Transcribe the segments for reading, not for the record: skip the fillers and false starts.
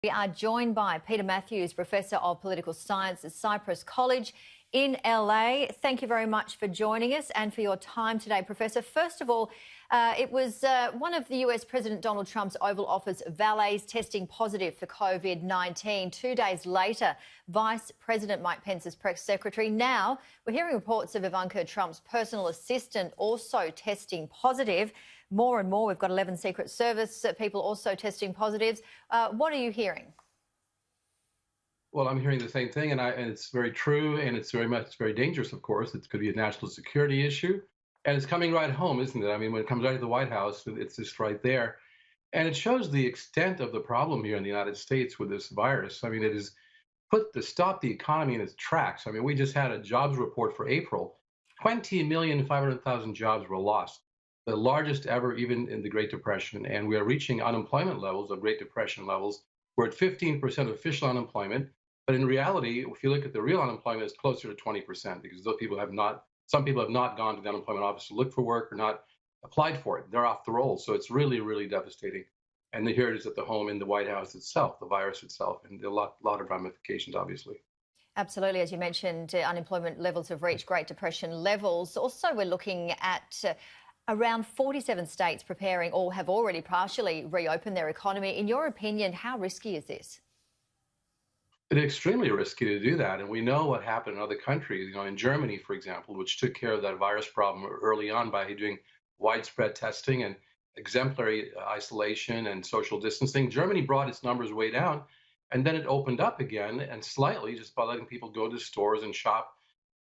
We are joined by Peter Matthews, Professor of Political Science at Cypress College in LA. Thank you very much for joining us and for your time today, Professor. First of all, it was one of the US President Donald Trump's Oval Office valets testing positive for COVID-19. 2 days later, Vice President Mike Pence's press secretary. Now, we're hearing reports of Ivanka Trump's personal assistant also testing positive. More and more, we've got 11 Secret Service people also testing positives. What are you hearing? Well, I'm hearing the same thing, and it's very true, and it's very dangerous, of course. It could be a national security issue, and it's coming right home, isn't it? I mean, when it comes right to the White House, it's just right there. And it shows the extent of the problem here in the United States with this virus. I mean, it has stopped the economy in its tracks. I mean, we just had a jobs report for April. 20,500,000 jobs were lost, the largest ever, even in the Great Depression. And we are reaching unemployment levels of Great Depression levels. We're at 15% official unemployment. But in reality, if you look at the real unemployment, it's closer to 20% because some people have not gone to the unemployment office to look for work or not applied for it. They're off the roll. So it's really, really devastating. And here it is at the home in the White House itself, the virus itself, and a lot of ramifications, obviously. Absolutely. As you mentioned, unemployment levels have reached Great Depression levels. Also, we're looking at around 47 states preparing or have already partially reopened their economy. In your opinion, how risky is this? It's extremely risky to do that. And we know what happened in other countries, in Germany, for example, which took care of that virus problem early on by doing widespread testing and exemplary isolation and social distancing. Germany brought its numbers way down, and then it opened up again and slightly just by letting people go to stores and shop.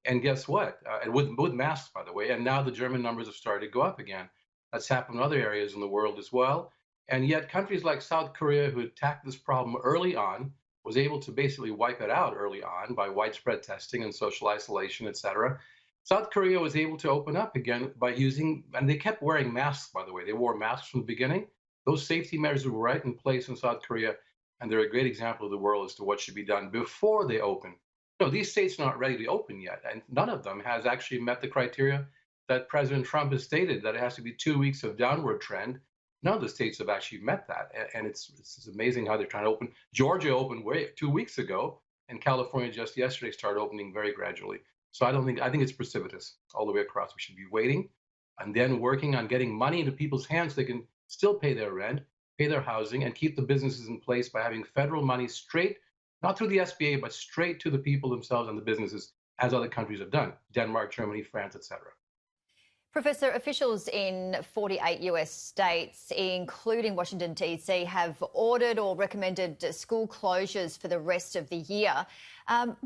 And guess what? And with masks, by the way. And now the German numbers have started to go up again. That's happened in other areas in the world as well. And yet countries like South Korea, who attacked this problem early on, was able to basically wipe it out early on by widespread testing and social isolation, et cetera. South Korea was able to open up again by and they kept wearing masks, by the way. They wore masks from the beginning. Those safety measures were right in place in South Korea, and they're a great example of the world as to what should be done before they open. No, these states are not ready to open yet, and none of them has actually met the criteria that President Trump has stated, that it has to be 2 weeks of downward trend. None of the states have actually met that, and it's amazing how they're trying to open. Georgia opened 2 weeks ago, and California just yesterday started opening very gradually. So I think it's precipitous all the way across. We should be waiting and then working on getting money into people's hands so they can still pay their rent, pay their housing, and keep the businesses in place by having federal money straight, not through the SBA, but straight to the people themselves and the businesses, as other countries have done, Denmark, Germany, France, etc. Professor, officials in 48 US states, including Washington, D.C., have ordered or recommended school closures for the rest of the year.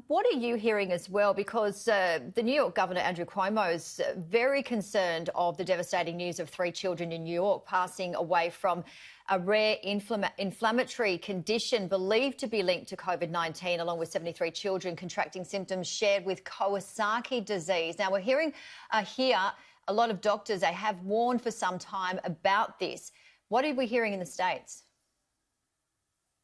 What are you hearing as well? Because the New York Governor, Andrew Cuomo, is very concerned of the devastating news of 3 children in New York passing away from a rare inflammatory condition believed to be linked to COVID-19, along with 73 children contracting symptoms shared with Kawasaki disease. Now, we're hearing here a lot of doctors, they have warned for some time about this. What are we hearing in the States?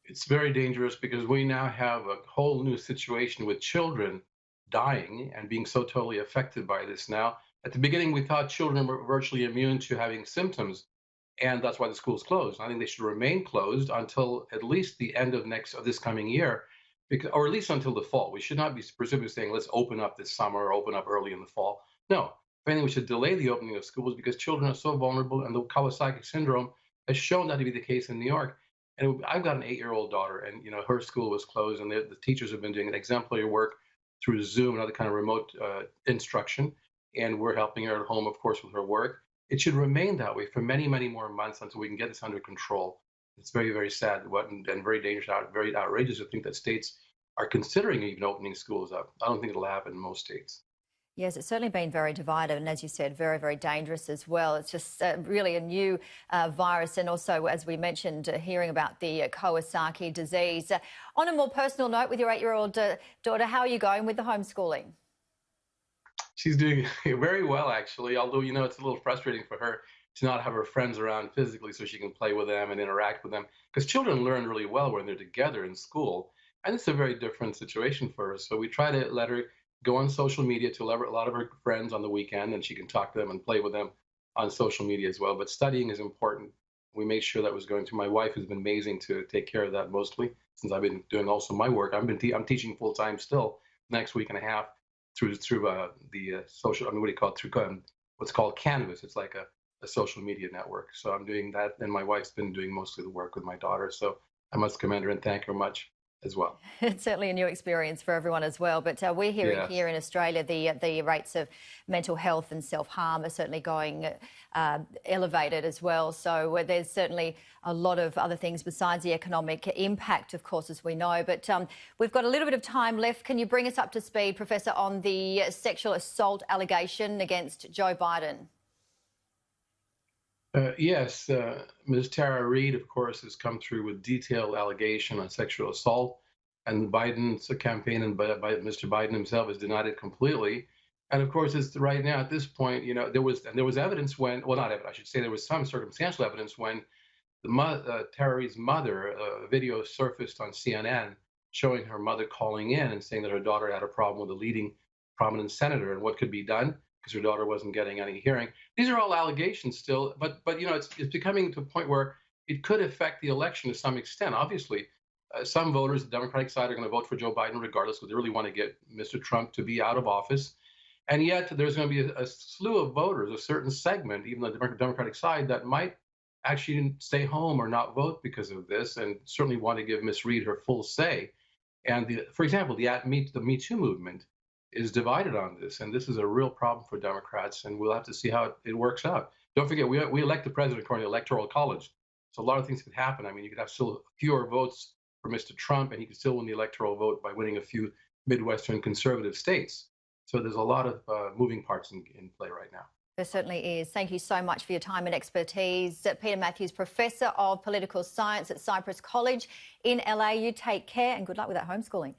It's very dangerous because we now have a whole new situation with children dying and being so totally affected by this now. At the beginning, we thought children were virtually immune to having symptoms, and that's why the schools closed. I think they should remain closed until at least the end of this coming year, or at least until the fall. We should not be specifically saying, let's open up this summer or open up early in the fall. No. If anything, we should delay the opening of schools because children are so vulnerable, and the Kawasaki syndrome has shown that to be the case in New York. And I've got an 8-year-old daughter, and her school was closed, and the teachers have been doing exemplary work through Zoom and other kind of remote instruction, and we're helping her at home, of course, with her work. It should remain that way for many, many more months until we can get this under control. It's very, very sad and very dangerous, very outrageous to think that states are considering even opening schools up. I don't think it'll happen in most states. Yes, it's certainly been very divided and, as you said, very, very dangerous as well. It's just really a new virus, and also, as we mentioned, hearing about the Kawasaki disease. On a more personal note, with your 8-year-old daughter, how are you going with the homeschooling? She's doing very well, actually, although, it's a little frustrating for her to not have her friends around physically so she can play with them and interact with them, because children learn really well when they're together in school, and it's a very different situation for her. So we try to let her go on social media to a lot of her friends on the weekend, and she can talk to them and play with them on social media as well. But studying is important We made sure that was going through. My wife has been amazing to take care of that mostly since I've been doing also my work. I'm teaching full time still next week and a half through the social. I mean, what do you call it? Through what's called Canvas. It's like a social media network. So I'm doing that, and my wife's been doing mostly the work with my daughter. So I must commend her and thank her much as well. It's certainly a new experience for everyone as well. But we're hearing Yes. here in Australia the rates of mental health and self-harm are certainly going elevated as well. So there's certainly a lot of other things besides the economic impact, of course, as we know. But we've got a little bit of time left. Can you bring us up to speed, Professor, on the sexual assault allegation against Joe Biden? Yes, Ms. Tara Reid, of course, has come through with detailed allegation on sexual assault, and Biden's campaign and by Mr. Biden himself has denied it completely. And of course, it's right now at this point, there was evidence when, well, not evidence, I should say, there was some circumstantial evidence when Tara Reid's mother, a video surfaced on CNN showing her mother calling in and saying that her daughter had a problem with a leading prominent senator and what could be done because her daughter wasn't getting any hearing. These are all allegations still, but it's becoming to a point where it could affect the election to some extent. Obviously, some voters, the Democratic side, are going to vote for Joe Biden regardless, because they really want to get Mr. Trump to be out of office. And yet, there's going to be a slew of voters, a certain segment, even on the Democratic side, that might actually stay home or not vote because of this, and certainly want to give Miss Reid her full say. And for example, the Me Too movement is divided on this, and this is a real problem for Democrats, and we'll have to see how it works out. Don't forget, we elect the president according to the Electoral College, so a lot of things could happen. I mean, you could have still fewer votes for Mr. Trump, and he could still win the electoral vote by winning a few Midwestern conservative states. So there's a lot of moving parts in play right now. There certainly is. Thank you so much for your time and expertise. Peter Matthews, Professor of Political Science at Cypress College in LA. You take care and good luck with that homeschooling.